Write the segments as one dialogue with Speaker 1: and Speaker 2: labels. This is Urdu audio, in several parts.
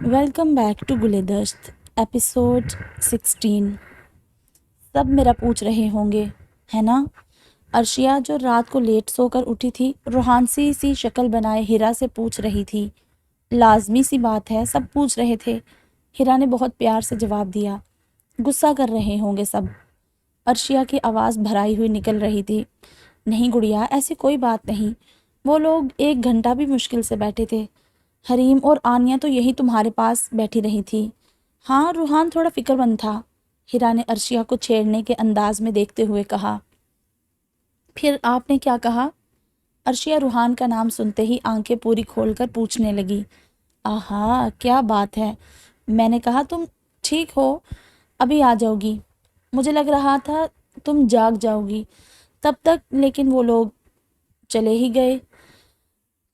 Speaker 1: Welcome back to Guldast episode 16۔ سب میرا پوچھ رہے ہوں گے ہے نا، عرشیا جو رات کو لیٹ سو کر اٹھی تھی روحانسی سی شکل بنائے ہیرا سے پوچھ رہی تھی۔ لازمی سی بات ہے، سب پوچھ رہے تھے۔ ہیرا نے بہت پیار سے جواب دیا۔ غصہ کر رہے ہوں گے سب۔ عرشیا کی آواز بھرائی ہوئی نکل رہی تھی۔ نہیں گڑیا، ایسی کوئی بات نہیں، وہ لوگ 1 گھنٹہ بھی مشکل سے بیٹھے تھے۔ حریم اور آنیہ تو یہی تمہارے پاس بیٹھی رہی تھی۔ ہاں، روحان تھوڑا فکر مند تھا، ہیرا نے عرشیا کو چھیڑنے کے انداز میں دیکھتے ہوئے کہا۔ پھر آپ نے کیا کہا؟ عرشیا روحان کا نام سنتے ہی آنکھیں پوری کھول کر پوچھنے لگی۔ آہا، کیا بات ہے، میں نے کہا تم ٹھیک ہو، ابھی آ جاؤ گی۔ مجھے لگ رہا تھا تم جاگ جاؤ گی تب تک، لیکن وہ لوگ چلے ہی گئے۔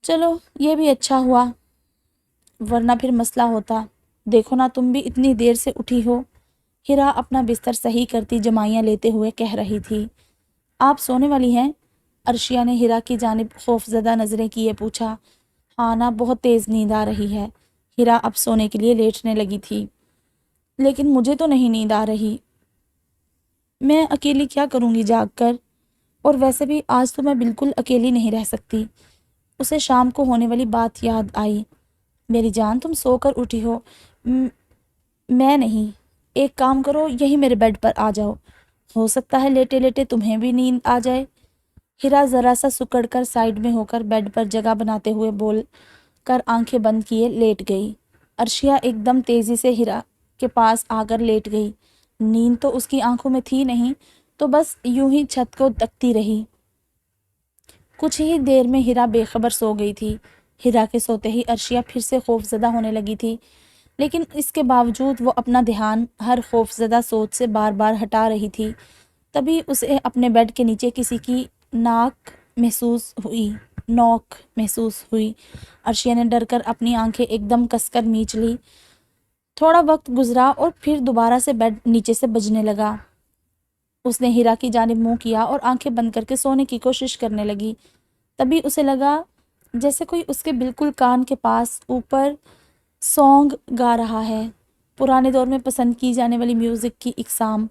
Speaker 1: چلو، یہ بھی اچھا ہوا، ورنہ پھر مسئلہ ہوتا۔ دیکھو نا، تم بھی اتنی دیر سے اٹھی ہو۔ ہیرا اپنا بستر صحیح کرتی جمائیاں لیتے ہوئے کہہ رہی تھی۔ آپ سونے والی ہیں؟ عرشیا نے ہیرا کی جانب خوفزدہ نظریں کیے پوچھا۔ ہاں نا، بہت تیز نیند آ رہی ہے۔ ہیرا اب سونے کے لیے لیٹنے لگی تھی۔ لیکن مجھے تو نہیں نیند آ رہی، میں اکیلی کیا کروں گی جاگ کر، اور ویسے بھی آج تو میں بالکل اکیلی نہیں رہ سکتی۔ اسے شام کو ہونے والی بات یاد آئی۔ میری جان، تم سو کر اٹھی ہو، میں نہیں۔ ایک کام کرو، یہی میرے بیڈ پر آ جاؤ، ہو سکتا ہے لیٹے لیٹے تمہیں بھی نیند آ جائے۔ ہیرا ذرا سا سکڑ کر سائڈ میں ہو کر بیڈ پر جگہ بناتے ہوئے بول کر آنکھیں بند کیے لیٹ گئی۔ عرشیا ایک دم تیزی سے ہیرا کے پاس آ کر لیٹ گئی۔ نیند تو اس کی آنکھوں میں تھی نہیں، تو بس یوں ہی چھت کو تکتی رہی۔ کچھ ہی دیر میں ہیرا بے خبر سو گئی تھی۔ ہیرا کے سوتے ہی عرشیا پھر سے خوفزدہ ہونے لگی تھی، لیکن اس کے باوجود وہ اپنا دھیان ہر خوفزدہ سوچ سے بار بار ہٹا رہی تھی۔ تبھی اسے اپنے بیڈ کے نیچے کسی کی نوک محسوس ہوئی۔ عرشیا نے ڈر کر اپنی آنکھیں ایک دم کس کر میچ لی۔ تھوڑا وقت گزرا اور پھر دوبارہ سے بیڈ نیچے سے بجنے لگا۔ اس نے ہیرا کی جانب منہ کیا اور آنکھیں بند کر کے سونے کی کوشش کرنے لگی۔ تبھی اسے لگا جیسے کوئی اس کے بالکل کان کے پاس اوپر سونگ گا رہا ہے، پرانے دور میں پسند کی جانے والی میوزک کی اقسام۔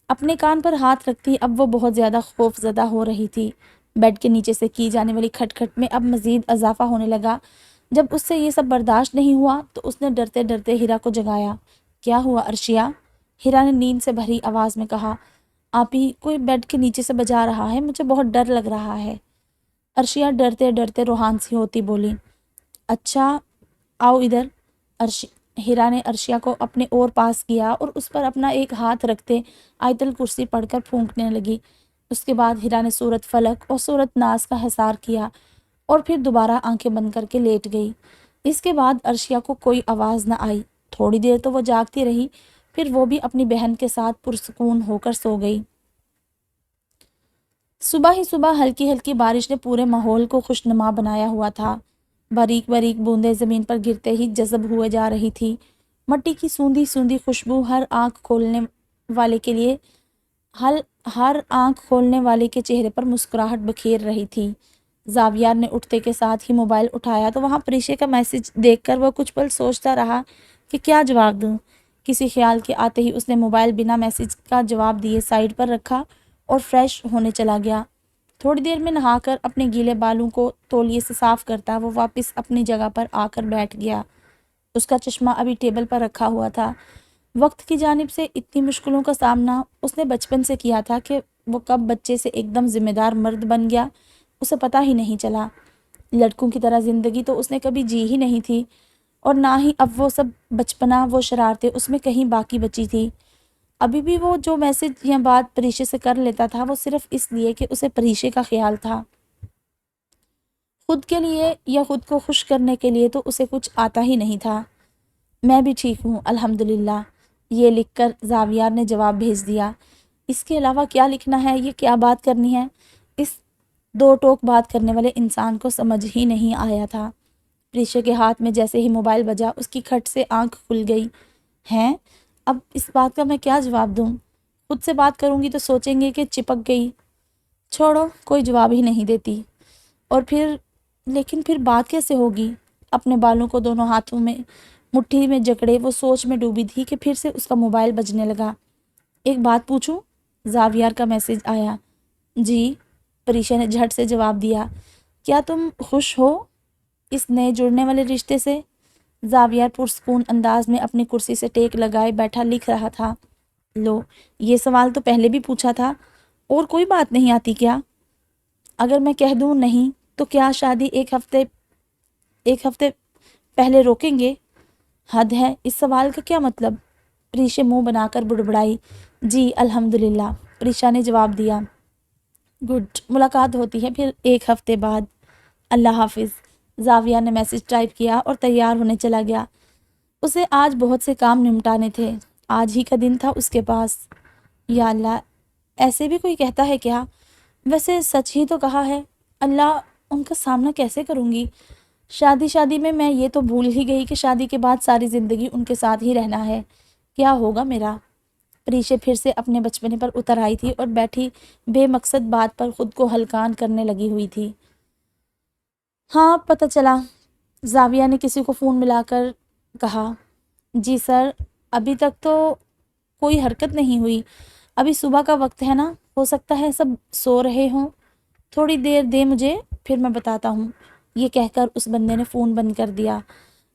Speaker 1: اپنے کان پر ہاتھ رکھتی اب وہ بہت زیادہ خوف زدہ ہو رہی تھی۔ بیڈ کے نیچے سے کی جانے والی کھٹ کھٹ میں اب مزید اضافہ ہونے لگا۔ جب اس سے یہ سب برداشت نہیں ہوا تو اس نے ڈرتے ڈرتے ہیرا کو جگایا۔ کیا ہوا عرشیا؟ ہیرا نے نیند سے بھری آواز میں کہا۔ آپی، کوئی بیڈ کے نیچے سے بجا رہا ہے، مجھے بہت ڈر لگ رہا ہے۔ عرشیا ڈرتے ڈرتے روحان سی ہوتی بولی۔ اچھا، آؤ ادھر۔ ہیرا نے عرشیا کو اپنے اور پاس کیا اور اس پر اپنا ایک ہاتھ رکھتے آیت الکرسی پڑھ کر پھونکنے لگی۔ اس کے بعد ہیرا نے سورۃ فلق اور سورۃ ناس کا حصار کیا اور پھر دوبارہ آنکھیں بند کر کے لیٹ گئی۔ اس کے بعد عرشیا کو کوئی آواز نہ آئی۔ تھوڑی دیر تو وہ جاگتی رہی، پھر وہ بھی اپنی بہن کے ساتھ پرسکون ہو کر سو گئی۔ صبح ہی صبح ہلکی ہلکی بارش نے پورے ماحول کو خوشنما بنایا ہوا تھا۔ باریک باریک بوندیں زمین پر گرتے ہی جذب ہوئے جا رہی تھی۔ مٹی کی سوندھی سوندھی خوشبو ہر آنکھ کھولنے والے کے چہرے پر مسکراہٹ بکھیر رہی تھی۔ زاویار نے اٹھتے کے ساتھ ہی موبائل اٹھایا تو وہاں پریشے کا میسج دیکھ کر وہ کچھ پل سوچتا رہا کہ کیا جواب دوں۔ کسی خیال کے آتے ہی اس نے موبائل بنا میسج کا جواب دیے سائڈ پر رکھا اور فریش ہونے چلا گیا۔ تھوڑی دیر میں نہا کر اپنے گیلے بالوں کو تولیے سے صاف کرتا وہ واپس اپنی جگہ پر آ کر بیٹھ گیا۔ اس کا چشمہ ابھی ٹیبل پر رکھا ہوا تھا۔ وقت کی جانب سے اتنی مشکلوں کا سامنا اس نے بچپن سے کیا تھا کہ وہ کب بچے سے ایک دم ذمہ دار مرد بن گیا، اسے پتہ ہی نہیں چلا۔ لڑکوں کی طرح زندگی تو اس نے کبھی جی ہی نہیں تھی، اور نہ ہی اب وہ سب بچپنا، وہ شرارتیں اس میں کہیں باقی بچی تھی۔ ابھی بھی وہ جو میسج یا بات پریشے سے کر لیتا تھا وہ صرف اس لیے کہ اسے پریشے کا خیال تھا۔ خود کے لیے یا خود کو خوش کرنے کے لیے تو اسے کچھ آتا ہی نہیں تھا۔ میں بھی ٹھیک ہوں الحمدللہ، یہ لکھ کر زاویار نے جواب بھیج دیا۔ اس کے علاوہ کیا لکھنا ہے، یہ کیا بات کرنی ہے، اس دو ٹوک بات کرنے والے انسان کو سمجھ ہی نہیں آیا تھا۔ پریشے کے ہاتھ میں جیسے ہی موبائل بجا اس کی کھٹ سے آنکھ کھل گئی۔ ہیں، اب اس بات کا میں کیا جواب دوں؟ خود سے بات کروں گی تو سوچیں گے کہ چپک گئی۔ چھوڑو، کوئی جواب ہی نہیں دیتی۔ اور لیکن پھر بات کیسے ہوگی؟ اپنے بالوں کو دونوں ہاتھوں میں مٹھی میں جکڑے وہ سوچ میں ڈوبی تھی کہ پھر سے اس کا موبائل بجنے لگا۔ ایک بات پوچھوں؟ زاویار کا میسج آیا۔ جی، پریشا نے جھٹ سے جواب دیا۔ کیا تم خوش ہو اس نئے جڑنے والے رشتے سے؟ زاویار پرسکون انداز میں اپنی کرسی سے ٹیک لگائے بیٹھا لکھ رہا تھا۔ لو، یہ سوال تو پہلے بھی پوچھا تھا، اور کوئی بات نہیں آتی کیا؟ اگر میں کہہ دوں نہیں تو کیا شادی ایک ہفتے پہلے روکیں گے؟ حد ہے، اس سوال کا کیا مطلب؟ پریشا منہ بنا کر بڑبڑائی۔ جی الحمدللہ، پریشا نے جواب دیا۔ گڈ، ملاقات ہوتی ہے پھر ایک ہفتے بعد۔ اللہ حافظ۔ زاویہ نے میسج ٹائپ کیا اور تیار ہونے چلا گیا۔ اسے آج بہت سے کام نمٹانے تھے، آج ہی کا دن تھا اس کے پاس۔ یا اللہ، ایسے بھی کوئی کہتا ہے کیا؟ ویسے سچ ہی تو کہا ہے۔ اللہ، ان کا سامنا کیسے کروں گی؟ شادی میں یہ تو بھول ہی گئی کہ شادی کے بعد ساری زندگی ان کے ساتھ ہی رہنا ہے۔ کیا ہوگا میرا؟ پریشا پھر سے اپنے بچپنے پر اتر آئی تھی اور بیٹھی بے مقصد بات پر خود کو ہلکان کرنے لگی ہوئی تھی۔ ہاں، پتہ چلا، زاویہ نے کسی کو فون ملا کر کہا۔ جی سر، ابھی تک تو کوئی حرکت نہیں ہوئی، ابھی صبح کا وقت ہے نا، ہو سکتا ہے سب سو رہے ہوں، تھوڑی دیر دے مجھے، پھر میں بتاتا ہوں۔ یہ کہہ کر اس بندے نے فون بند کر دیا۔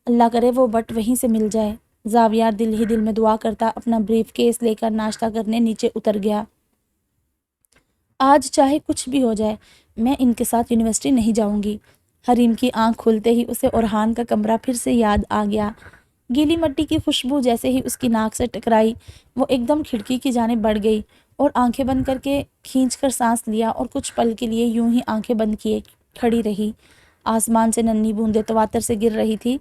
Speaker 1: اللہ کرے وہ بٹ وہیں سے مل جائے۔ زاویار دل ہی دل میں دعا کرتا اپنا بریف کیس لے کر ناشتہ کرنے نیچے اتر گیا۔ آج چاہے کچھ بھی ہو جائے، میں ان کے ساتھ یونیورسٹی نہیں جاؤں گی۔ حریم کی آنکھ کھلتے ہی اسے اورحان کا کمرہ پھر سے یاد آ گیا۔ گیلی مٹی کی خوشبو جیسے ہی اس کی ناک سے ٹکرائی، وہ ایک دم کھڑکی کی جانب بڑھ گئی اور آنکھیں بند کر کے کھینچ کر سانس لیا اور کچھ پل کے لیے یوں ہی آنکھیں بند کیے کھڑی رہی۔ آسمان سے ننھی بوندیں تواتر سے گر رہی تھی۔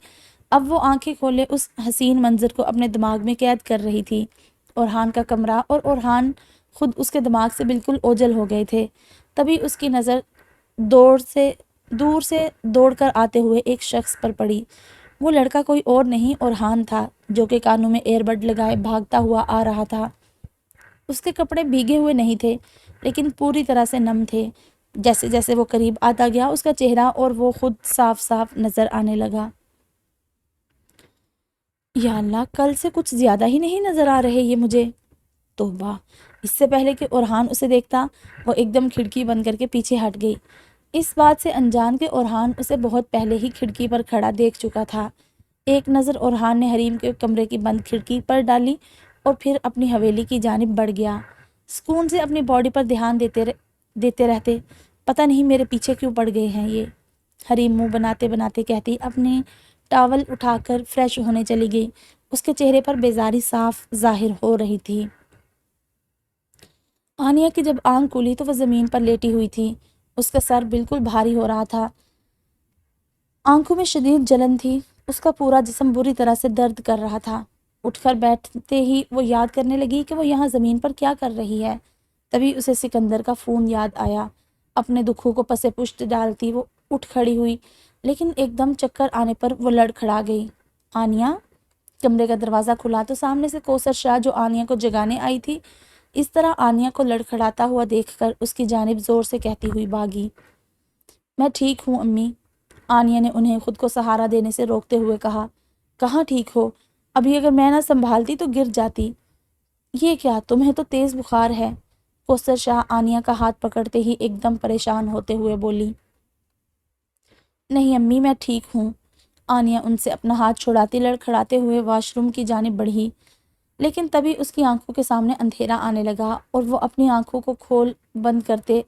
Speaker 1: اب وہ آنکھیں کھولے اس حسین منظر کو اپنے دماغ میں قید کر رہی تھی۔ اورحان کا کمرہ اور اورحان خود اس کے دماغ سے بالکل اوجھل ہو گئے تھے۔ تبھی اس کی نظر دور سے دوڑ کر آتے ہوئے ایک شخص پر پڑی۔ وہ لڑکا کوئی اور نہیں اورحان تھا، جو کہ کانوں میں ایئر بڈ لگائے بھاگتا ہوا آ رہا تھا۔ اس کے کپڑے بھیگے ہوئے نہیں تھے، لیکن پوری طرح سے نم تھے۔ جیسے جیسے وہ قریب آتا گیا، اس کا چہرہ اور وہ خود صاف صاف نظر آنے لگا۔ یا اللہ، کل سے کچھ زیادہ ہی نہیں نظر آ رہے یہ مجھے۔ توبہ! اس سے پہلے کہ اورحان اسے دیکھتا، وہ ایک دم کھڑکی بند کر کے پیچھے ہٹ گئی۔ اس بات سے انجان کہ اورحان اسے بہت پہلے ہی کھڑکی پر کھڑا دیکھ چکا تھا۔ ایک نظر اورحان نے حریم کے کمرے کی بند کھڑکی پر ڈالی اور پھر اپنی حویلی کی جانب بڑھ گیا۔ سکون سے اپنی باڈی پر دھیان دیتے رہتے، پتہ نہیں میرے پیچھے کیوں پڑ گئے ہیں یہ، حریم منہ بناتے بناتے کہتی اپنی ٹاول اٹھا کر فریش ہونے چلی گئی۔ اس کے چہرے پر بیزاری صاف ظاہر ہو رہی تھی۔ آنیہ کی جب آنکھ کھلی تو وہ زمین پر لیٹی ہوئی تھی۔ اس کا سر بالکل بھاری ہو رہا تھا، آنکھوں میں شدید جلن تھی، اس کا پورا جسم بری طرح سے درد کر رہا تھا۔ اٹھ کر بیٹھتے ہی وہ یاد کرنے لگی کہ وہ یہاں زمین پر کیا کر رہی ہے۔ تبھی اسے سکندر کا فون یاد آیا۔ اپنے دکھوں کو پسے پشت ڈالتی وہ اٹھ کھڑی ہوئی، لیکن ایک دم چکر آنے پر وہ لڑکھڑا گئی۔ آنیہ! کمرے کا دروازہ کھلا تو سامنے سے کوثر شاہ، جو آنیہ کو جگانے آئی تھی، اس طرح آنیہ کو لڑکھڑاتا ہوا دیکھ کر اس کی جانب زور سے کہتی ہوئی بھاگی۔ میں ٹھیک ہوں امی، آنیہ نے انہیں خود کو سہارا دینے سے روکتے ہوئے کہا۔ کہاں ٹھیک ہو؟ ابھی اگر میں نہ سنبھالتی تو گر جاتی۔ یہ کیا، تمہیں تو تیز بخار ہے؟ کوثر شاہ آنیہ کا ہاتھ پکڑتے ہی ایک دم پریشان ہوتے ہوئے بولی۔ نہیں امی، میں ٹھیک ہوں۔ آنیہ ان سے اپنا ہاتھ چھڑاتی لڑکھڑاتے ہوئے واش روم کی جانب بڑھی، لیکن تبھی اس کی آنکھوں کے سامنے اندھیرا آنے لگا اور وہ اپنی آنکھوں کو کھول بند کرتے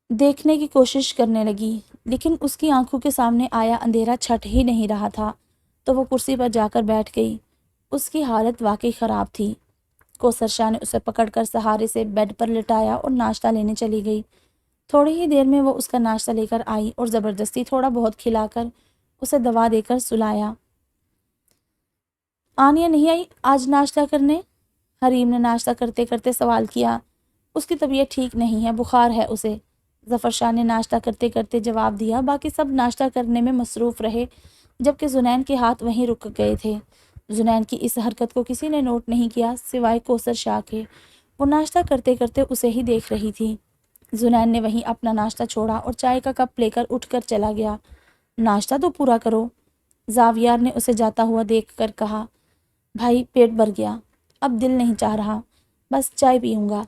Speaker 1: دیکھنے کی کوشش کرنے لگی، لیکن اس کی آنکھوں کے سامنے آیا اندھیرا چھٹ ہی نہیں رہا تھا۔ تو وہ کرسی پر جا کر بیٹھ گئی۔ اس کی حالت واقعی خراب تھی۔ کوثر شاہ نے اسے پکڑ کر سہارے سے بیڈ پر لٹایا اور ناشتہ لینے چلی گئی۔ تھوڑی ہی دیر میں وہ اس کا ناشتہ لے کر آئی اور زبردستی تھوڑا بہت کھلا کر اسے دوا دے کر سلایا۔ آنیہ نہیں آئی آج ناشتہ کرنے؟ حریم نے ناشتہ کرتے کرتے سوال کیا۔ اس کی طبیعت ٹھیک نہیں ہے، بخار ہے اسے، ظفر شاہ نے ناشتہ کرتے کرتے جواب دیا۔ باقی سب ناشتہ کرنے میں مصروف رہے، جبکہ زنین کے ہاتھ وہیں رک گئے تھے۔ زنین کی اس حرکت کو کسی نے نوٹ نہیں کیا سوائے کوثر شاہ کے۔ وہ ناشتہ کرتے کرتے اسے ہی دیکھ رہی تھی۔ زنین نے وہیں اپنا ناشتہ چھوڑا اور چائے کا کپ لے کر اٹھ کر چلا گیا۔ ناشتہ تو پورا کرو۔ زاویار نے اسے جاتا ہوا دیکھ کر کہا، بھائی پیٹ بھر گیا، اب دل نہیں چاہ رہا، بس چائے پیوں گا۔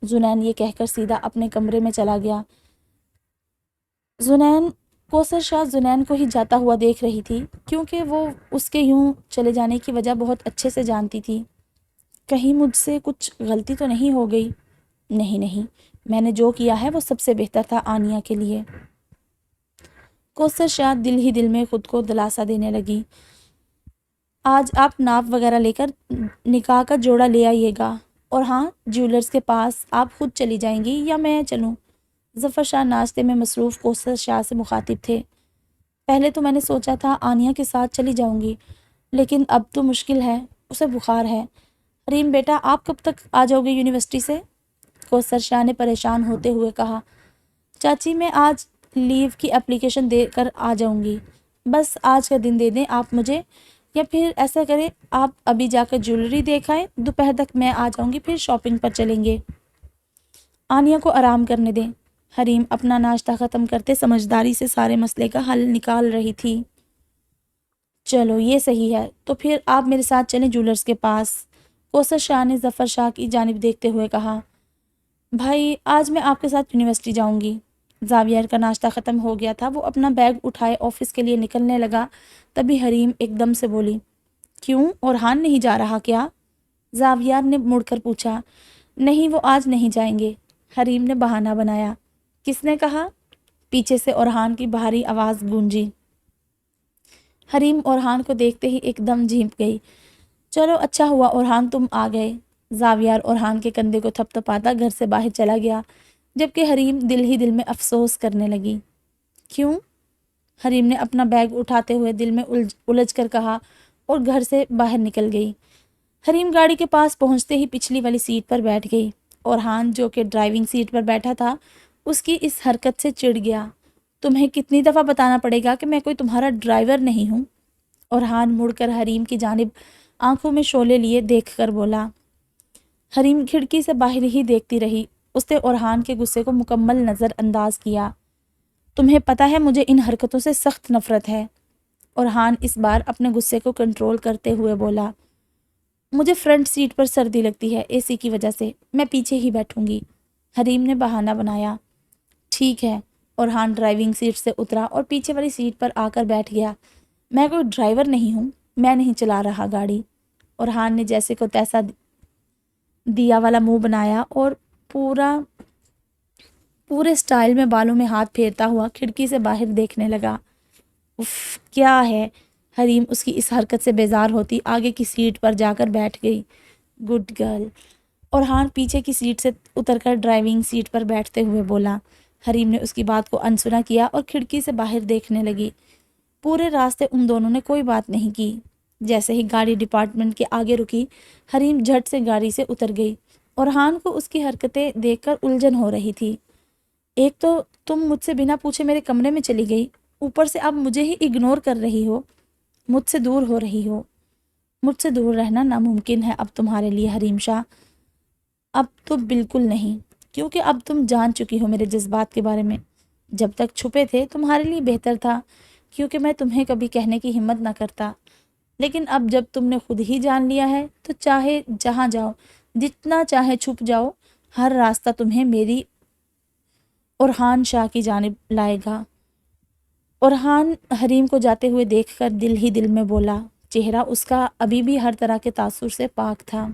Speaker 1: زنین یہ کہہ کر سیدھا اپنے کمرے میں چلا گیا۔ کوثر شاہ زنین کو ہی جاتا ہوا دیکھ رہی تھی، کیونکہ وہ اس کے یوں چلے جانے کی وجہ بہت اچھے سے جانتی تھی۔ کہیں مجھ سے کچھ غلطی تو نہیں ہو گئی؟ نہیں، میں نے جو کیا ہے وہ سب سے بہتر تھا آنیہ کے لیے۔ کوثر شاہ دل ہی دل میں خود کو دلاسا دینے لگی۔ آج آپ ناپ وغیرہ لے کر نکاح کا جوڑا لے آئیے گا، اور ہاں جیولرز کے پاس آپ خود چلی جائیں گی یا میں چلوں؟ ظفر شاہ ناشتے میں مصروف کوثر شاہ سے مخاطب تھے۔ پہلے تو میں نے سوچا تھا آنیہ کے ساتھ چلی جاؤں گی، لیکن اب تو مشکل ہے، اسے بخار ہے۔ حریم بیٹا آپ کب تک آ جاؤ گے یونیورسٹی سے؟ کوثر شاہ نے پریشان ہوتے ہوئے کہا، چاچی میں آج لیو کی اپلیکیشن دے کر آ جاؤں گی، بس آج کا دن دے دیں آپ مجھے، یا پھر ایسا کریں آپ ابھی جا کر جیولری دیکھ آئیں، دوپہر تک میں آ جاؤں گی، پھر شاپنگ پر چلیں گے۔ آنیہ کو آرام کرنے دیں۔ حریم اپنا ناشتہ ختم کرتے سمجھداری سے سارے مسئلے کا حل نکال رہی تھی۔ چلو یہ صحیح ہے، تو پھر آپ میرے ساتھ چلیں جیولرز کے پاس۔ کوثر شاہ نے ظفر شاہ کی جانب دیکھتے ہوئے کہا، بھائی آج میں آپ کے ساتھ یونیورسٹی جاؤں گی۔ زاویار کا ناشتہ ختم ہو گیا تھا، وہ اپنا بیگ اٹھائے آفس کے لیے نکلنے لگا، تبھی حریم ایک دم سے بولی، کیوں اورحان نہیں جا رہا کیا؟ زاویار نے مڑ کر پوچھا، نہیں وہ آج نہیں جائیں گے۔ حریم نے بہانہ بنایا۔ کس نے کہا؟ پیچھے سے اورحان کی بھاری آواز گونجی۔ حریم اورحان کو دیکھتے ہی ایک دم جھینپ گئی۔ چلو اچھا ہوا اورحان تم آ گئے۔ زاویار اورحان کے کندھے کو تھپ تھپاتا گھر سے باہر چلا گیا، جبکہ حریم دل ہی دل میں افسوس کرنے لگی۔ کیوں؟ حریم نے اپنا بیگ اٹھاتے ہوئے دل میں الجھ کر کہا اور گھر سے باہر نکل گئی۔ حریم گاڑی کے پاس پہنچتے ہی پچھلی والی سیٹ پر بیٹھ گئی۔ اورحان جو کہ ڈرائیونگ سیٹ پر بیٹھا تھا اس کی اس حرکت سے چڑ گیا۔ تمہیں کتنی دفعہ بتانا پڑے گا کہ میں کوئی تمہارا ڈرائیور نہیں ہوں؟ اورحان مڑ کر حریم کی جانب آنکھوں میں شعلے لیے دیکھ کر بولا۔ حریم کھڑکی سے باہر ہی دیکھتی رہی۔ اس نے اورحان کے غصے کو مکمل نظر انداز کیا۔ تمہیں پتہ ہے مجھے ان حرکتوں سے سخت نفرت ہے۔ اورحان اس بار اپنے غصے کو کنٹرول کرتے ہوئے بولا، مجھے فرنٹ سیٹ پر سردی لگتی ہے اے سی کی وجہ سے، میں پیچھے ہی بیٹھوں گی۔ حریم نے بہانہ بنایا۔ ٹھیک ہے۔ اورحان ڈرائیونگ سیٹ سے اترا اور پیچھے والی سیٹ پر آ کر بیٹھ گیا۔ میں کوئی ڈرائیور نہیں ہوں، میں نہیں چلا رہا گاڑی۔ اورحان نے جیسے کو تیسا دیا والا منہ بنایا اور پورے سٹائل میں بالوں میں ہاتھ پھیرتا ہوا کھڑکی سے باہر دیکھنے لگا۔ اف کیا ہے؟ حریم اس کی اس حرکت سے بیزار ہوتی آگے کی سیٹ پر جا کر بیٹھ گئی۔ Good girl. اورحان پیچھے کی سیٹ سے اتر کر ڈرائیونگ سیٹ پر بیٹھتے ہوئے بولا۔ حریم نے اس کی بات کو انسنا کیا اور کھڑکی سے باہر دیکھنے لگی۔ پورے راستے ان دونوں نے کوئی بات نہیں کی۔ جیسے ہی گاڑی ڈپارٹمنٹ کے آگے رکی، حریم جھٹ سے گاڑی سے اتر گئی۔ اورحان کو اس کی حرکتیں دیکھ کر الجھن ہو رہی تھی۔ ایک تو تم مجھ سے بنا پوچھے میرے کمرے میں چلی گئی، اوپر سے اب مجھے ہی اگنور کر رہی ہو، مجھ سے دور ہو رہی ہو۔ مجھ سے دور رہنا ناممکن ہے اب تمہارے لیے حریم شاہ۔ اب تو بالکل نہیں، کیونکہ اب تم جان چکی ہو میرے جذبات کے بارے میں۔ جب تک چھپے تھے تمہارے لیے بہتر تھا، کیونکہ میں تمہیں کبھی کہنے کی ہمت نہ کرتا، لیکن اب جب تم نے خود ہی جان لیا ہے تو چاہے جہاں جاؤ، جتنا چاہے چھپ جاؤ، ہر راستہ تمہیں میری اورحان شاہ کی جانب لائے گا۔ اورحان حریم کو جاتے ہوئے دیکھ کر دل ہی دل میں بولا۔ چہرہ اس کا ابھی بھی ہر طرح کے تاثر سے پاک تھا۔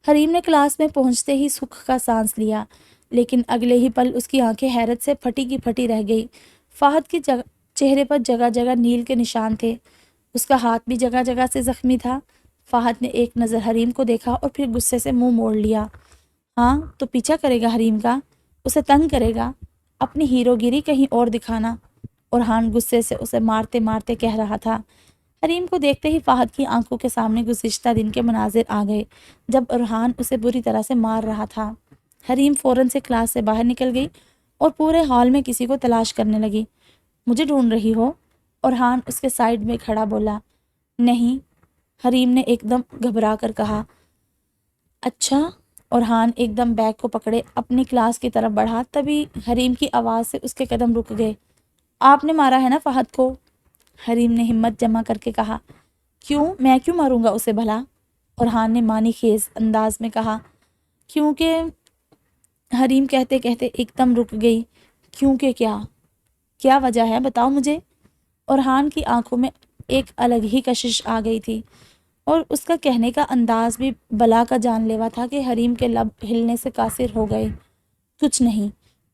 Speaker 1: حریم نے کلاس میں پہنچتے ہی سکھ کا سانس لیا، لیکن اگلے ہی پل اس کی آنکھیں حیرت سے پھٹی کی پھٹی رہ گئی۔ فہد کے چہرے پر جگہ جگہ نیل کے نشان تھے، اس کا ہاتھ بھی جگہ جگہ سے زخمی تھا۔ فہد نے ایک نظر حریم کو دیکھا اور پھر غصے سے منہ موڑ لیا۔ ہاں تو پیچھا کرے گا حریم کا، اسے تنگ کرے گا، اپنی ہیرو گیری کہیں اور دکھانا، اورحان غصے سے اسے مارتے مارتے کہہ رہا تھا۔ حریم کو دیکھتے ہی فہد کی آنکھوں کے سامنے گزشتہ دن کے مناظر آ گئے جب اورحان اسے بری طرح سے مار رہا تھا۔ حریم فوراً سے کلاس سے باہر نکل گئی اور پورے ہال میں کسی کو تلاش کرنے لگی۔ مجھے ڈھونڈ رہی ہو؟ اورحان اس کے سائڈ میں کھڑا بولا۔ نہیں، حریم نے ایک دم گھبرا کر کہا۔ اچھا؟ اورحان ایک دم بیگ کو پکڑے اپنی کلاس کی طرف بڑھا، تبھی حریم کی آواز سے اس کے قدم رک گئے۔ آپ نے مارا ہے نا فہد کو؟ حریم نے ہمت جمع کر کے کہا۔ کیوں؟ میں کیوں ماروں گا اسے بھلا؟ اورحان نے معنی خیز انداز میں کہا۔ کیونکہ حریم کہتے کہتے ایک دم رک گئی۔ کیونکہ کیا وجہ ہے بتاؤ مجھے؟ اورحان کی آنکھوں میں ایک الگ ہی کشش آ گئی تھی اور اس کا کہنے کا انداز بھی بلا کا جان لیوا تھا کہ حریم کے لب ہلنے سے قاصر ہو گئے۔ کچھ نہیں،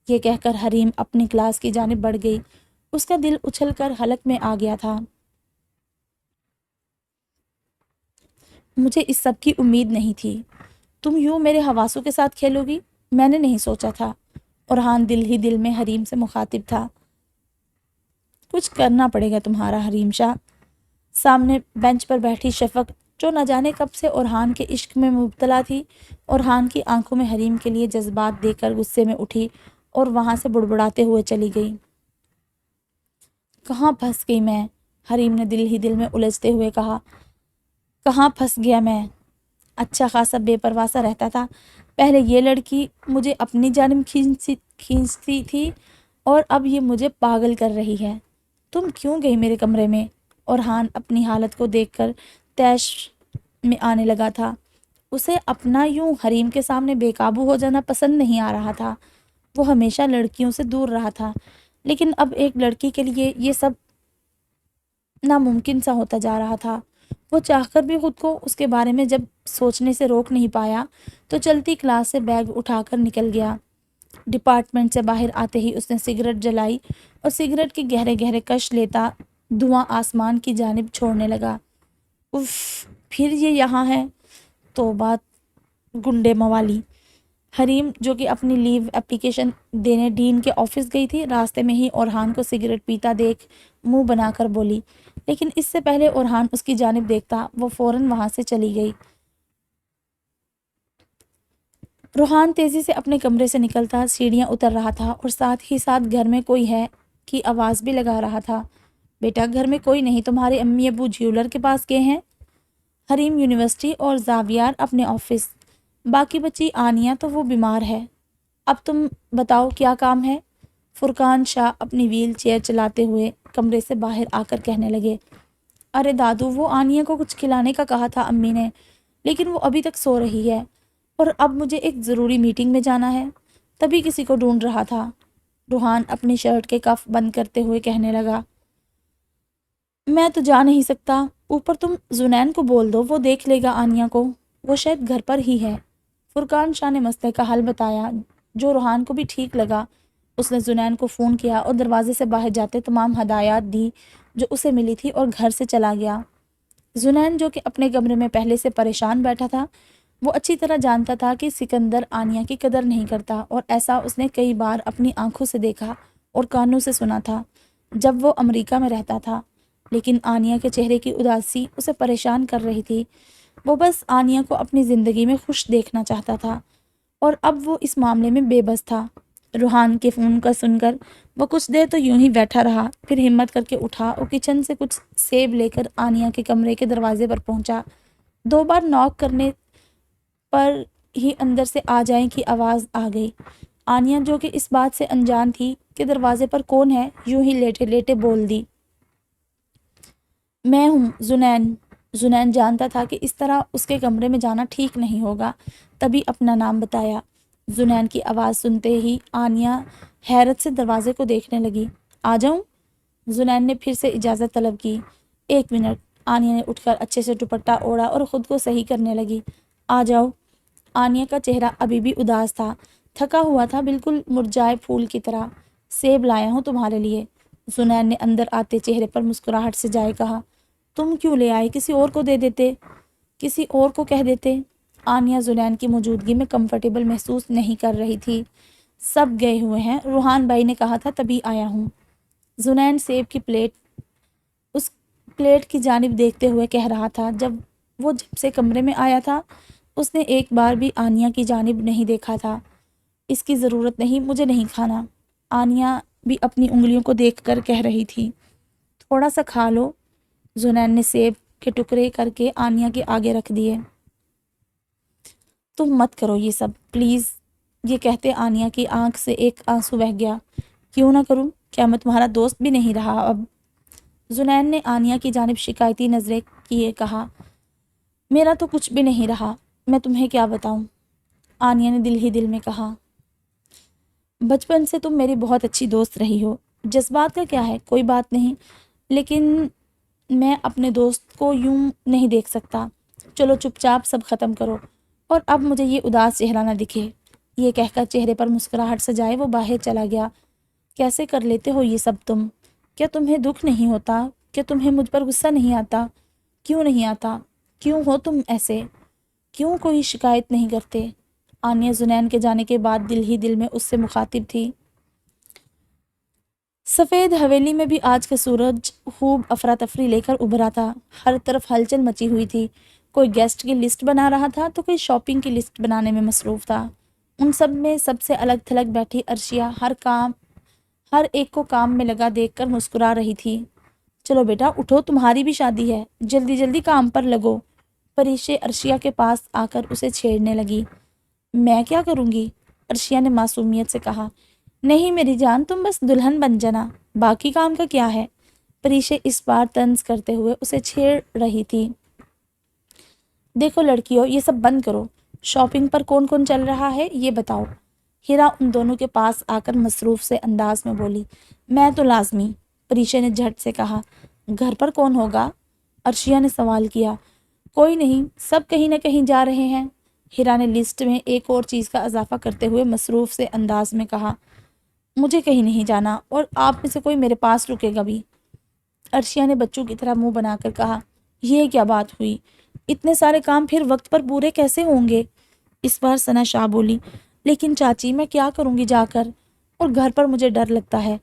Speaker 1: یہ کہہ کر حریم اپنی کلاس کی جانب بڑھ گئی۔ اس کا دل اچھل کر حلق میں آ گیا تھا۔ مجھے اس سب کی امید نہیں تھی۔ تم یوں میرے حواسوں کے ساتھ کھیلو گی؟ میں نے نہیں سوچا تھا۔ اورحان دل ہی دل میں حریم سے مخاطب تھا۔ کچھ کرنا پڑے گا تمہارا حریم شاہ۔ سامنے بینچ پر بیٹھی شفق جو نہ جانے کب سے اورحان کے عشق میں مبتلا تھی، اورحان کی آنکھوں میں حریم کے لیے جذبات دیکھ کر غصے میں اٹھی اور وہاں سے بڑبڑاتے ہوئے چلی گئی۔ کہاں پھنس گئی میں؟ حریم نے دل ہی دل میں الجھتے ہوئے کہا۔ کہاں پھنس گیا میں؟ اچھا خاصا بے پرواہ سا رہتا تھا۔ پہلے یہ لڑکی مجھے اپنی جانب کھینچتی تھی اور اب یہ مجھے پاگل کر رہی ہے۔ تم کیوں گئی میرے کمرے میں؟ اورحان اپنی حالت کو دیکھ کر طیش میں آنے لگا تھا۔ اسے اپنا یوں حریم کے سامنے بے قابو ہو جانا پسند نہیں آ رہا تھا۔ وہ ہمیشہ لڑکیوں سے دور رہا تھا، لیکن اب ایک لڑکی کے لیے یہ سب ناممکن سا ہوتا جا رہا تھا۔ وہ چاہ کر بھی خود کو اس کے بارے میں جب سوچنے سے روک نہیں پایا تو چلتی کلاس سے بیگ اٹھا کر نکل گیا۔ ڈپارٹمنٹ سے باہر آتے ہی اس نے سگریٹ جلائی اور سگریٹ کے گہرے گہرے کش لیتا دھواں آسمان کی جانب چھوڑنے لگا۔ اف، پھر یہ یہاں ہے؟ توبہ گنڈے موالی۔ حریم جو کہ اپنی لیو اپلیکیشن دینے ڈین کے آفس گئی تھی، راستے میں ہی اورحان کو سگریٹ پیتا دیکھ منہ بنا کر بولی، لیکن اس سے پہلے اورحان اس کی جانب دیکھتا وہ فوراً وہاں سے چلی گئی۔ روحان تیزی سے اپنے کمرے سے نکلتا سیڑھیاں اتر رہا تھا اور ساتھ ہی ساتھ گھر میں کوئی ہے کی آواز بھی لگا رہا تھا۔ بیٹا گھر میں کوئی نہیں، تمہارے امی ابو جیولر کے پاس گئے ہیں، حریم یونیورسٹی اور زاویار اپنے آفس، باقی بچی آنیا تو وہ بیمار ہے۔ اب تم بتاؤ کیا کام ہے؟ فرقان شاہ اپنی ویل چیئر چلاتے ہوئے کمرے سے باہر آ کر کہنے لگے۔ ارے دادو، وہ آنیا کو کچھ کھلانے کا کہا تھا امی نے، لیکن وہ ابھی تک سو رہی ہے اور اب مجھے ایک ضروری میٹنگ میں جانا ہے، تبھی کسی کو ڈھونڈ رہا تھا۔ روحان اپنی شرٹ کے کف بند کرتے ہوئے کہنے لگا۔ میں تو جا نہیں سکتا، اوپر تم زنین کو بول دو، وہ دیکھ لے گا آنیا کو، وہ شاید گھر پر ہی ہے۔ فرقان شاہ نے مسئلے کا حل بتایا جو روحان کو بھی ٹھیک لگا۔ اس نے زنین کو فون کیا اور دروازے سے باہر جاتے تمام ہدایات دی جو اسے ملی تھی اور گھر سے چلا گیا۔ زنین جو کہ اپنے کمرے میں پہلے سے پریشان بیٹھا تھا، وہ اچھی طرح جانتا تھا کہ سکندر آنیا کی قدر نہیں کرتا، اور ایسا اس نے کئی بار اپنی آنکھوں سے دیکھا اور کانوں سے سنا تھا جب وہ امریکہ میں رہتا تھا۔ لیکن آنیا کے چہرے کی اداسی اسے پریشان کر رہی تھی۔ وہ بس آنیا کو اپنی زندگی میں خوش دیکھنا چاہتا تھا اور اب وہ اس معاملے میں بے بس تھا۔ روحان کے فون کا سن کر وہ کچھ دیر تو یوں ہی بیٹھا رہا، پھر ہمت کر کے اٹھا اور کچن سے کچھ سیب لے کر آنیا کے کمرے کے دروازے پر پہنچا۔ 2 بار ناک کرنے پر ہی اندر سے آ جائیں کی آواز آ گئی۔ آنیا جو کہ اس بات سے انجان تھی کہ دروازے پر کون ہے، یوں ہی لیٹے لیٹے بول دی۔ میں ہوں زنین۔ زنین جانتا تھا کہ اس طرح اس کے کمرے میں جانا ٹھیک نہیں ہوگا، تبھی اپنا نام بتایا۔ زنین کی آواز سنتے ہی آنیا حیرت سے دروازے کو دیکھنے لگی۔ آ جاؤں؟ زنین نے پھر سے اجازت طلب کی۔ 1 منٹ۔ آنیا نے اٹھ کر اچھے سے دوپٹہ اوڑھا اور خود کو صحیح کرنے لگی۔ آ جاؤ۔ آنیا کا چہرہ ابھی بھی اداس تھا، تھکا ہوا تھا، بالکل مرجھائے پھول کی طرح۔ سیب لایا ہوں تمہارے لیے، زنین نے اندر آتے چہرے پر مسکراہٹ سے جائے کہا۔ تم کیوں لے آئے؟ کسی اور کو دے دیتے، کسی اور کو کہہ دیتے۔ آنیا زنین کی موجودگی میں کمفرٹیبل محسوس نہیں کر رہی تھی۔ سب گئے ہوئے ہیں، روحان بھائی نے کہا تھا تبھی آیا ہوں۔ زنین سیب کی اس پلیٹ کی جانب دیکھتے ہوئے کہہ رہا تھا۔ جب سے کمرے میں آیا تھا اس نے ایک بار بھی آنیا کی جانب نہیں دیکھا تھا۔ اس کی ضرورت نہیں، مجھے نہیں کھانا، آنیا بھی اپنی انگلیوں کو دیکھ کر کہہ رہی تھی۔ تھوڑا سا کھا لو۔ زنین نے سیب کے ٹکڑے کر کے آنیا کے آگے رکھ دیے۔ تم مت کرو یہ سب پلیز، یہ کہتے آنیا کی آنکھ سے ایک آنسو بہہ گیا۔ کیوں نہ کروں؟ کیا میں تمہارا دوست بھی نہیں رہا اب؟ زنین نے آنیہ کی جانب شکایتی نظریں کیے کہا، میرا تو کچھ بھی نہیں رہا، میں تمہیں کیا بتاؤں؟ آنیہ نے دل ہی دل میں کہا، بچپن سے تم میری بہت اچھی دوست رہی ہو، جذبات کا کیا ہے، کوئی بات نہیں، لیکن میں اپنے دوست کو یوں نہیں دیکھ سکتا۔ چلو چپ چاپ سب ختم کرو اور اب مجھے یہ اداس چہرہ نہ دکھے۔ یہ کہہ کر چہرے پر مسکراہٹ سجائے وہ باہر چلا گیا۔ کیسے کر لیتے ہو یہ سب تم؟ کیا تمہیں دکھ نہیں ہوتا؟ کیا تمہیں مجھ پر غصہ نہیں آتا؟ کیوں نہیں آتا؟ کیوں ہو تم ایسے؟ کیوں کوئی شکایت نہیں کرتے؟ آنیہ زنین کے جانے کے بعد دل ہی دل میں اس سے مخاطب تھی۔ سفید حویلی میں بھی آج کا سورج خوب افراتفری لے کر ابھرا تھا۔ ہر طرف ہلچل مچی ہوئی تھی۔ کوئی گیسٹ کی لسٹ بنا رہا تھا تو کوئی شاپنگ کی لسٹ بنانے میں مصروف تھا۔ ان سب میں سب سے الگ تھلگ بیٹھی عرشیہ ہر ایک کو کام میں لگا دیکھ کر مسکرا رہی تھی۔ چلو بیٹا اٹھو، تمہاری بھی شادی ہے، جلدی جلدی کام پر لگو۔ پریشے عرشیہ کے پاس آ کر اسے چھیڑنے لگی۔ میں کیا کروں گی؟ عرشیہ نے معصومیت سے کہا۔ نہیں میری جان، تم بس دلہن بن جانا، باقی کام کا کیا ہے؟ پریشے اس بار طنز کرتے ہوئے اسے چھیڑ رہی تھی۔ دیکھو لڑکیوں، یہ سب بند کرو، شاپنگ پر کون کون چل رہا ہے یہ بتاؤ۔ ہیرا ان دونوں کے پاس آ کر مصروف سے انداز میں بولی۔ میں تو لازمی، پریشے نے جھٹ سے کہا۔ گھر پر کون ہوگا؟ عرشیہ نے سوال کیا۔ کوئی نہیں، سب کہیں نہ کہیں جا رہے ہیں، ہیرا نے لسٹ میں ایک اور چیز کا اضافہ کرتے ہوئے مصروف سے انداز میں کہا۔ مجھے کہیں نہیں جانا اور آپ میں سے کوئی میرے پاس رکے گا بھی، عرشیہ نے بچوں کی طرح منہ بنا کر کہا۔ یہ کیا بات ہوئی؟ اتنے سارے کام پھر وقت پر پورے کیسے ہوں گے؟ اس بار ثنا شاہ بولی۔ لیکن چاچی میں کیا کروں گی جا کر، اور گھر پر مجھے ڈر لگتا ہے،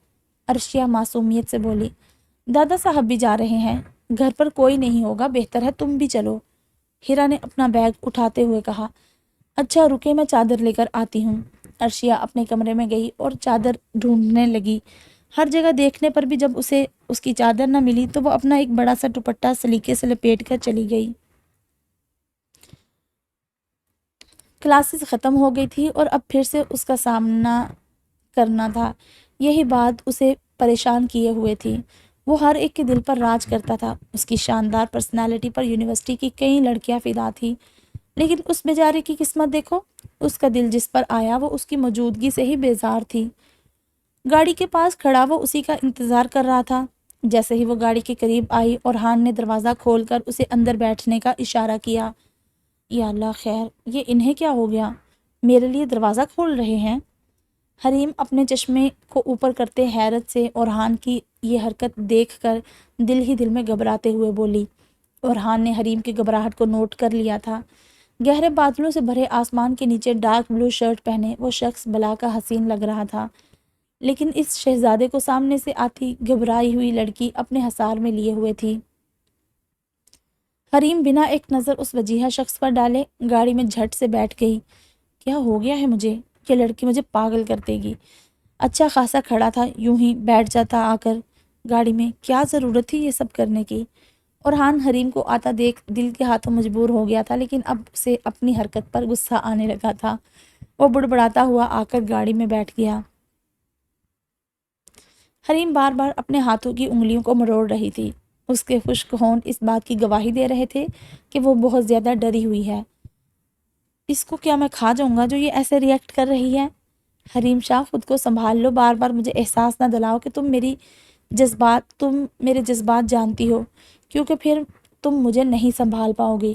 Speaker 1: عرشیہ معصومیت سے بولی۔ دادا صاحب بھی جا رہے ہیں، گھر پر کوئی نہیں ہوگا، بہتر ہے تم بھی چلو، ہیرا نے اپنا بیگ اٹھاتے ہوئے کہا۔ اچھا رکے، میں چادر لے کر آتی ہوں۔ عرشیہ اپنے کمرے میں گئی اور چادر ڈھونڈنے لگی۔ ہر جگہ دیکھنے پر بھی جب اسے اس کی چادر نہ ملی تو وہ اپنا ایک بڑا سا دوپٹہ سلیقے سے لپیٹ کر چلی گئی۔ کلاسز ختم ہو گئی تھی اور اب پھر سے اس کا سامنا کرنا تھا۔ یہی بات اسے پریشان کیے ہوئے تھی۔ وہ ہر ایک کے دل پر راج کرتا تھا۔ اس کی شاندار پرسنالٹی پر یونیورسٹی کی کئی لڑکیاں فدا تھیں، لیکن اس بیچارے کی قسمت دیکھو، اس کا دل جس پر آیا وہ اس کی موجودگی سے ہی بیزار تھی۔ گاڑی کے پاس کھڑا وہ اسی کا انتظار کر رہا تھا۔ جیسے ہی وہ گاڑی کے قریب آئی، اورحان نے دروازہ کھول کر اسے اندر بیٹھنے کا اشارہ کیا۔ یا اللہ خیر، یہ انہیں کیا ہو گیا؟ میرے لیے دروازہ کھول رہے ہیں؟ حریم اپنے چشمے کو اوپر کرتے حیرت سے اورحان کی یہ حرکت دیکھ کر دل ہی دل میں گھبراتے ہوئے بولی۔ اورحان نے حریم کی گھبراہٹ کو نوٹ کر لیا تھا۔ گہرے بادلوں سے بھرے آسمان کے نیچے ڈارک بلو شرٹ پہنے وہ شخص بلا کا حسین لگ رہا تھا، لیکن اس شہزادے کو سامنے سے آتی گھبرائی ہوئی لڑکی اپنے حصار میں لیے ہوئے تھی۔ حریم بنا ایک نظر اس وجیہہ شخص پر ڈالے گاڑی میں جھٹ سے بیٹھ گئی۔ کیا ہو گیا ہے مجھے؟ یہ لڑکی مجھے پاگل کر دے گی۔ اچھا خاصا کھڑا تھا، یوں ہی بیٹھ جاتا آ کر گاڑی میں، کیا ضرورت تھی یہ سب کرنے کی؟ اورحان حریم کو آتا دیکھ دل کے ہاتھوں مجبور ہو گیا تھا، لیکن اب اسے اپنی حرکت پر غصہ آنے لگا تھا۔ وہ بڑبڑاتا ہوا آ کر گاڑی میں بیٹھ گیا۔ حریم بار بار اپنے ہاتھوں کی انگلیوں کو مروڑ رہی تھی۔ اس کے خشک ہونٹ اس بات کی گواہی دے رہے تھے کہ وہ بہت زیادہ ڈری ہوئی ہے۔ اس کو کیا میں کھا جاؤں گا جو یہ ایسے ریئیکٹ کر رہی ہے؟ حریم شاہ خود کو سنبھال لو، بار بار مجھے احساس نہ دلاؤ کہ تم میرے جذبات جانتی ہو، کیونکہ پھر تم مجھے نہیں سنبھال پاؤ گی۔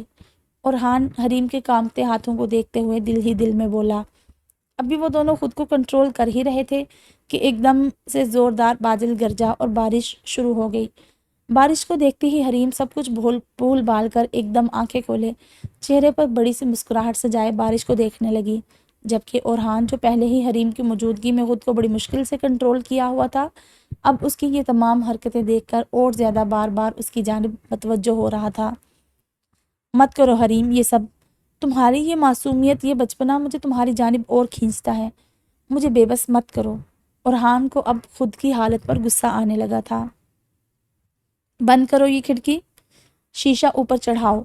Speaker 1: اورحان حریم کے کانپتے ہاتھوں کو دیکھتے ہوئے دل ہی دل میں بولا۔ ابھی وہ دونوں خود کو کنٹرول کر ہی رہے تھے کہ ایک دم سے زوردار بادل گرجا اور بارش شروع ہو گئی۔ بارش کو دیکھتی ہی حریم سب کچھ بھول بھال کر ایک دم آنکھیں کھولے، چہرے پر بڑی سی مسکراہٹ سجائے بارش کو دیکھنے لگی، جبکہ اورحان جو پہلے ہی حریم کی موجودگی میں خود کو بڑی مشکل سے کنٹرول کیا ہوا تھا، اب اس کی یہ تمام حرکتیں دیکھ کر اور زیادہ بار بار اس کی جانب متوجہ ہو رہا تھا۔ مت کرو حریم یہ سب، تمہاری یہ معصومیت، یہ بچپنا مجھے تمہاری جانب اور کھینچتا ہے، مجھے بے بس مت کرو۔ اورحان کو اب خود کی حالت پر غصہ آنے لگا تھا۔ بند کرو یہ کھڑکی، شیشہ اوپر چڑھاؤ،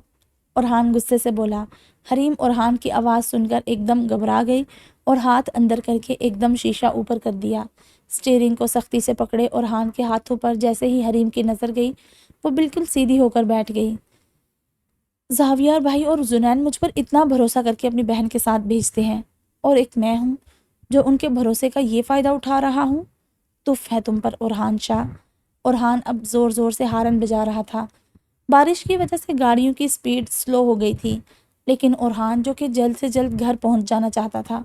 Speaker 1: اورحان غصے سے بولا۔ حریم اورحان کی آواز سن کر ایک دم گھبرا گئی اور ہاتھ اندر کر کے ایک دم شیشہ اوپر کر دیا۔ اسٹیئرنگ کو سختی سے پکڑے اورحان کے ہاتھوں پر جیسے ہی حریم کی نظر گئی وہ بالکل سیدھی ہو کر بیٹھ گئی۔ زاویار بھائی اور زنین مجھ پر اتنا بھروسہ کر کے اپنی بہن کے ساتھ بھیجتے ہیں اور ایک میں ہوں جو ان کے بھروسے کا یہ فائدہ اٹھا رہا ہوں۔ تف ہے تم پر اورحان شاہ۔ اورحان اب زور زور سے ہارن بجا رہا تھا۔ بارش کی وجہ سے گاڑیوں کی سپیڈ سلو ہو گئی تھی، لیکن اورحان جو کہ جلد سے جلد گھر پہنچ جانا چاہتا تھا،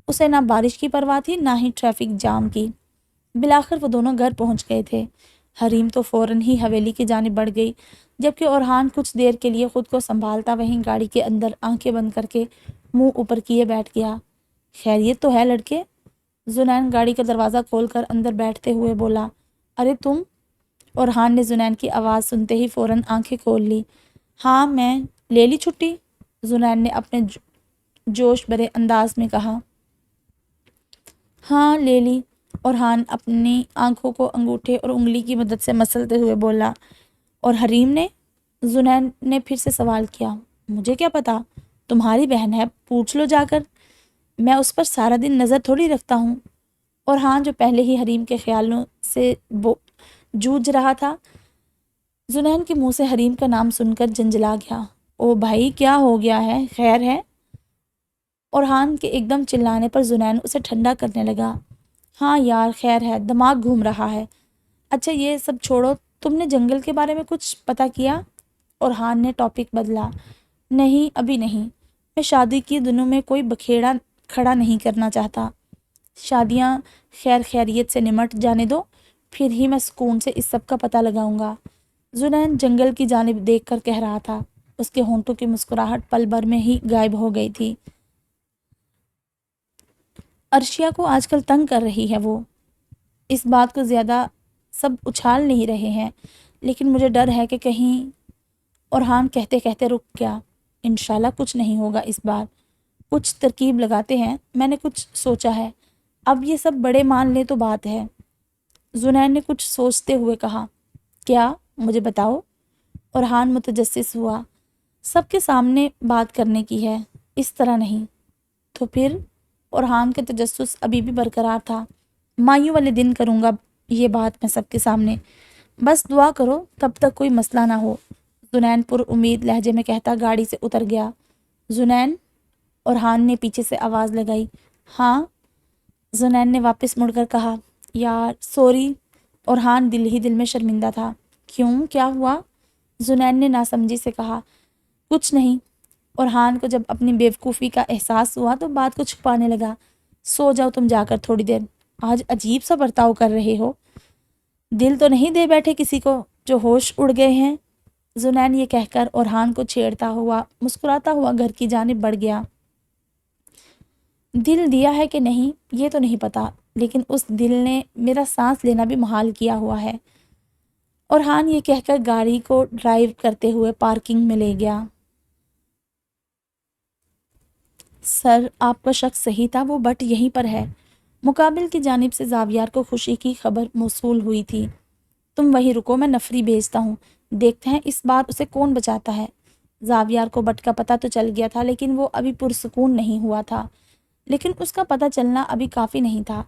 Speaker 1: اسے نہ بارش کی پرواہ تھی نہ ہی ٹریفک جام کی۔ بالآخر وہ دونوں گھر پہنچ گئے تھے۔ حریم تو فوراً ہی حویلی کی جانب بڑھ گئی، جبکہ اورحان کچھ دیر کے لیے خود کو سنبھالتا وہیں گاڑی کے اندر آنکھیں بند کر کے منہ اوپر کیے بیٹھ گیا۔ خیریت تو ہے لڑکے؟ زنین گاڑی کا دروازہ کھول کر اندر بیٹھتے ہوئے بولا۔ ارے تم؟ اورحان نے زنین کی آواز سنتے ہی فوراً آنکھیں کھول لی۔ ہاں میں، لے لی چھٹی؟ زنین نے اپنے جوش بھرے انداز میں کہا۔ ہاں لے لی، اورحان اپنی آنکھوں کو انگوٹھے اور انگلی کی مدد سے مسلتے ہوئے بولا۔ اور حریم نے؟ زنین نے پھر سے سوال کیا۔ مجھے کیا پتا، تمہاری بہن ہے، پوچھ لو جا کر، میں اس پر سارا دن نظر تھوڑی رکھتا ہوں۔ اورحان جو پہلے ہی حریم کے خیالوں سے جوجھ رہا تھا، زنین کے منہ سے حریم کا نام سن کر جنجلا گیا۔ او بھائی کیا ہو گیا ہے، خیر ہے؟ اورحان کے ایک دم چلانے پر زنین اسے ٹھنڈا کرنے لگا۔ ہاں یار خیر ہے، دماغ گھوم رہا ہے۔ اچھا یہ سب چھوڑو، تم نے جنگل کے بارے میں کچھ پتہ کیا؟ اورحان نے ٹاپک بدلا۔ نہیں ابھی نہیں، میں شادی کی دنوں میں کوئی بکھیڑا کھڑا نہیں کرنا چاہتا۔ شادیاں خیر خیریت سے نمٹ جانے دو، پھر ہی میں سکون سے اس سب کا پتہ لگاؤں گا۔ زنین جنگل کی جانب دیکھ کر کہہ رہا تھا۔ اس کے ہونٹوں کی مسکراہٹ پل بھر میں ہی غائب ہو گئی تھی۔ عرشیہ کو آج کل تنگ کر رہی ہے وہ، اس بات کو زیادہ سب اچھال نہیں رہے ہیں، لیکن مجھے ڈر ہے کہ کہیں… اورحان کہتے کہتے رک گیا۔ انشاءاللہ کچھ نہیں ہوگا اس بار، کچھ ترکیب لگاتے ہیں، میں نے کچھ سوچا ہے، اب یہ سب بڑے مان لیں تو بات ہے۔ زنین نے کچھ سوچتے ہوئے کہا۔ کیا؟ مجھے بتاؤ۔ اورحان متجسس ہوا۔ سب کے سامنے بات کرنے کی ہے، اس طرح نہیں۔ تو پھر؟ اورحان کا تجسس ابھی بھی برقرار تھا۔ مائیوں والے دن کروں گا یہ بات میں سب کے سامنے، بس دعا کرو تب تک کوئی مسئلہ نہ ہو۔ زنین پر امید لہجے میں کہتا گاڑی سے اتر گیا۔ زنین؟ اورحان نے پیچھے سے آواز لگائی۔ ہاں؟ زنین نے واپس مڑ کر کہا۔ یار سوری۔ اورحان دل ہی دل میں شرمندہ تھا۔ کیوں، کیا ہوا؟ زنین نے ناسمجھی سے کہا۔ کچھ نہیں۔ اورحان کو جب اپنی بیوقوفی کا احساس ہوا تو بات کو چھپانے لگا۔ سو جاؤ تم جا کر تھوڑی دیر، آج عجیب سا برتاؤ کر رہے ہو، دل تو نہیں دے بیٹھے کسی کو جو ہوش اڑ گئے ہیں؟ زنین یہ کہہ کر اورحان کو چھیڑتا ہوا مسکراتا ہوا گھر کی جانب بڑھ گیا۔ دل دیا ہے کہ نہیں یہ تو نہیں پتا، لیکن اس دل نے میرا سانس لینا بھی محال کیا ہوا ہے۔ اورحان یہ کہہ کر گاڑی کو ڈرائیو کرتے ہوئے پارکنگ میں لے گیا۔ سر آپ کا شک صحیح تھا، وہ بٹ یہیں پر ہے۔ مقابل کی جانب سے زاویار کو خوشی کی خبر موصول ہوئی تھی۔ تم وہیں رکو، میں نفری بھیجتا ہوں، دیکھتے ہیں اس بار اسے کون بچاتا ہے۔ زاویار کو بٹ کا پتہ تو چل گیا تھا، لیکن وہ ابھی پرسکون نہیں ہوا تھا۔ لیکن اس کا پتہ چلنا ابھی کافی نہیں تھا،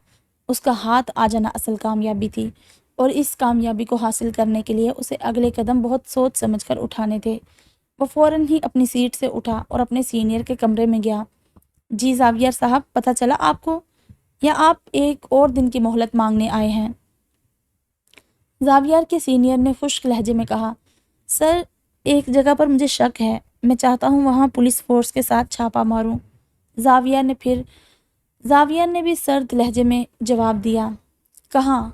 Speaker 1: اس کا ہاتھ آ جانا اصل کامیابی تھی، اور اس کامیابی کو حاصل کرنے کے لیے اسے اگلے قدم بہت سوچ سمجھ کر اٹھانے تھے۔ وہ فوراً ہی اپنی سیٹ سے اٹھا اور اپنے سینئر کے کمرے میں گیا۔ جی زاویار صاحب، پتہ چلا آپ کو، یا آپ ایک اور دن کی مہلت مانگنے آئے ہیں؟ زاویار کے سینئر نے خشک لہجے میں کہا۔ سر ایک جگہ پر مجھے شک ہے، میں چاہتا ہوں وہاں پولیس فورس کے ساتھ چھاپا ماروں۔ زاویار نے بھی سرد لہجے میں جواب دیا۔ کہاں؟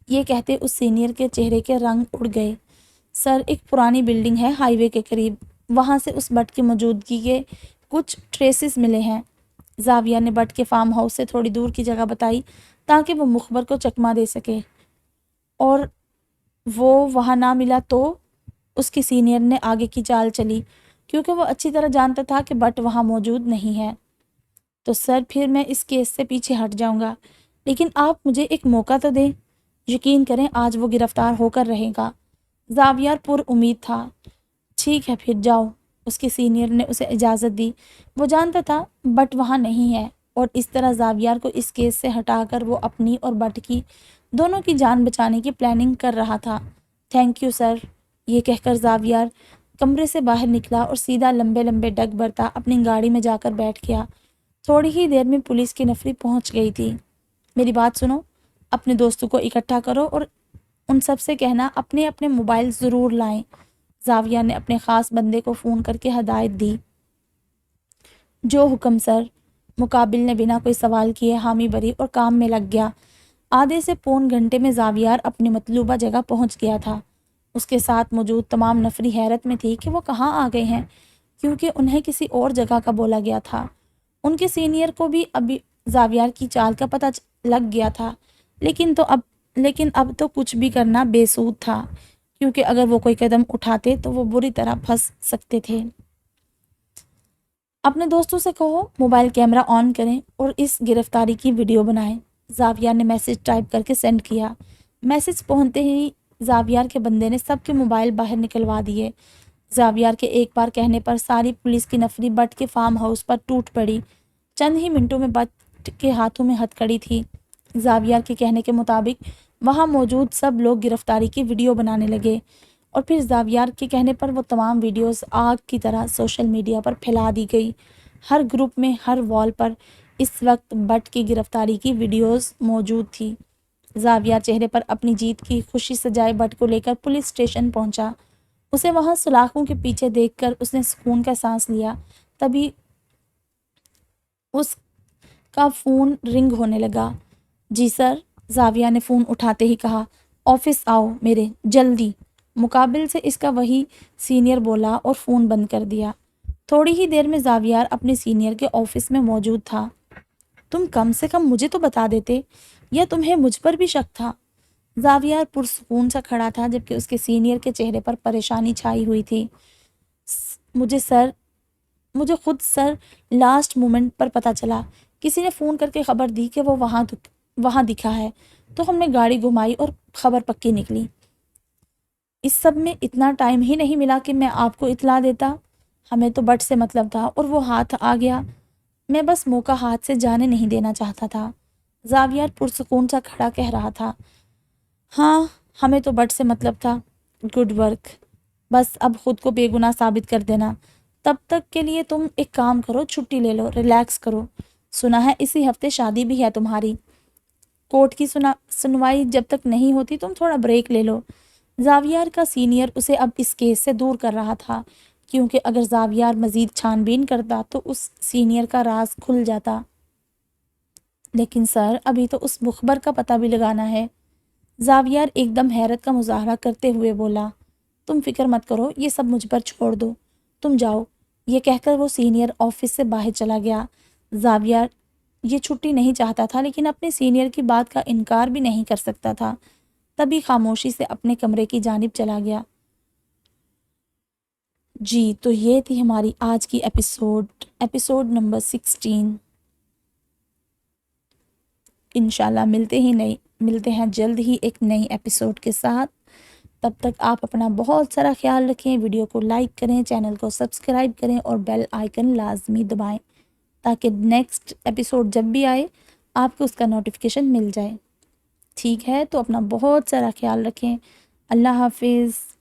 Speaker 1: یہ کہتے اس سینئر کے چہرے کے رنگ اڑ گئے۔ سر ایک پرانی بلڈنگ ہے ہائی وے کے قریب، وہاں سے اس بٹ کی موجودگی کے کچھ ٹریسز ملے ہیں۔ زاویار نے بٹ کے فارم ہاؤس سے تھوڑی دور کی جگہ بتائی تاکہ وہ مخبر کو چکمہ دے سکے۔ اور وہ وہاں نہ ملا تو؟ اس کی سینئر نے آگے کی چال چلی، کیونکہ وہ اچھی طرح جانتا تھا کہ بٹ وہاں موجود نہیں ہے۔ تو سر پھر میں اس کیس سے پیچھے ہٹ جاؤں گا، لیکن آپ مجھے ایک موقع تو دیں، یقین کریں آج وہ گرفتار ہو کر رہے گا۔ زاویار پر امید تھا۔ ٹھیک ہے پھر جاؤ، اس کے سینئر نے اسے اجازت دی۔ وہ جانتا تھا بٹ وہاں نہیں ہے، اور اس طرح زاویار کو اس کیس سے ہٹا کر وہ اپنی اور بٹ کی دونوں کی جان بچانے کی پلاننگ کر رہا تھا۔ تھینک یو سر، یہ کہہ کر زاویار کمرے سے باہر نکلا اور سیدھا لمبے لمبے ڈگ برتا اپنی گاڑی میں جا کر بیٹھ گیا۔ تھوڑی ہی دیر میں پولیس کی نفری پہنچ گئی تھی۔ میری بات سنو، اپنے دوستوں کو اکٹھا کرو اور ان سب سے کہنا اپنے اپنے موبائل ضرور لائیں۔ زاویار نے اپنے خاص بندے کو فون کر کے ہدایت دی۔ جو حکم سر، مقابل نے بنا کوئی سوال کیے حامی بھری اور کام میں لگ گیا۔ آدھے سے پون گھنٹے میں زاویار اپنی مطلوبہ جگہ پہنچ گیا تھا۔ اس کے ساتھ موجود تمام نفری حیرت میں تھی کہ وہ کہاں آ گئے ہیں، کیونکہ انہیں کسی اور جگہ کا بولا گیا تھا۔ ان کے سینئر کو بھی ابھی زاویار کی چال کا پتہ لگ گیا تھا، لیکن اب تو کچھ بھی کرنا بے سود تھا، کیونکہ اگر وہ کوئی قدم اٹھاتے تو وہ بری طرح پھنس سکتے تھے۔ اپنے دوستوں سے کہو موبائل کیمرہ آن کریں اور اس گرفتاری کی ویڈیو بنائیں۔ زاویار نے میسج ٹائپ کر کے سینڈ کیا۔ میسج پہنچتے ہی زاویار کے بندے نے سب کے موبائل باہر نکلوا دیے۔ زاویار کے ایک بار کہنے پر ساری پولیس کی نفری بٹ کے فارم ہاؤس پر ٹوٹ پڑی۔ چند ہی منٹوں میں بٹ کے ہاتھوں میں ہتھکڑی تھی۔ زاویار کے کہنے کے مطابق وہاں موجود سب لوگ گرفتاری کی ویڈیو بنانے لگے، اور پھر زاویار کے کہنے پر وہ تمام ویڈیوز آگ کی طرح سوشل میڈیا پر پھیلا دی گئی۔ ہر گروپ میں، ہر وال پر اس وقت بٹ کی گرفتاری کی ویڈیوز موجود تھی۔ زاویار چہرے پر اپنی جیت کی خوشی سجائے بٹ کو لے کر پولیس اسٹیشن پہنچا۔ اسے وہاں سلاخوں کے پیچھے دیکھ کر اس نے سکون کا سانس لیا۔ تبھی اس کا فون رنگ ہونے لگا۔ جی سر، زاویار نے فون اٹھاتے ہی کہا۔ آفس آؤ میرے، جلدی، مقابل سے اس کا وہی سینئر بولا اور فون بند کر دیا۔ تھوڑی ہی دیر میں زاویار اپنے سینئر کے آفس میں موجود تھا۔ تم کم سے کم مجھے تو بتا دیتے، یا تمہیں مجھ پر بھی شک تھا؟ زاویار پرسکون سا کھڑا تھا، جبکہ اس کے سینئر کے چہرے پر پریشانی چھائی ہوئی تھی۔ مجھے خود سر لاسٹ مومنٹ پر پتہ چلا، کسی نے فون کر کے خبر دی کہ وہ وہاں دکھا ہے، تو ہم نے گاڑی گھمائی اور خبر پکی نکلی۔ اس سب میں اتنا ٹائم ہی نہیں ملا کہ میں آپ کو اطلاع دیتا۔ ہمیں تو بٹ سے مطلب تھا اور وہ ہاتھ آ گیا، میں بس موقع ہاتھ سے جانے نہیں دینا چاہتا تھا۔ زاویار پرسکون سا کھڑا کہہ رہا تھا۔ ہاں، ہمیں تو بٹ سے مطلب تھا۔ گڈ ورک، بس اب خود کو بے گناہ ثابت کر دینا۔ تب تک کے لیے تم ایک کام کرو، چھٹی لے لو، ریلیکس کرو۔ سنا ہے اسی ہفتے شادی بھی ہے تمہاری۔ کورٹ کی سنوائی جب تک نہیں ہوتی تم تھوڑا بریک لے لو۔ زاویار کا سینئر اسے اب اس کیس سے دور کر رہا تھا، کیونکہ اگر زاویار مزید چھان بین کرتا تو اس سینئر کا راز کھل جاتا۔ لیکن سر، ابھی تو اس مخبر کا پتہ بھی لگانا ہے۔ زاویار ایک دم حیرت کا مظاہرہ کرتے ہوئے بولا۔ تم فکر مت کرو، یہ سب مجھ پر چھوڑ دو، تم جاؤ۔ یہ کہہ کر وہ سینئر آفس سے باہر چلا گیا۔ زاویار یہ چھٹی نہیں چاہتا تھا، لیکن اپنے سینئر کی بات کا انکار بھی نہیں کر سکتا تھا۔ تبھی خاموشی سے اپنے کمرے کی جانب چلا گیا۔ جی تو یہ تھی ہماری آج کی ایپیسوڈ نمبر 16۔ انشاءاللہ ملتے ہیں جلد ہی ایک نئی ایپیسوڈ کے ساتھ۔ تب تک آپ اپنا بہت سارا خیال رکھیں، ویڈیو کو لائک کریں، چینل کو سبسکرائب کریں اور بیل آئیکن لازمی دبائیں، تاکہ نیکسٹ ایپیسوڈ جب بھی آئے آپ کو اس کا نوٹیفیکیشن مل جائے۔ ٹھیک ہے، تو اپنا بہت سارا خیال رکھیں۔ اللہ حافظ۔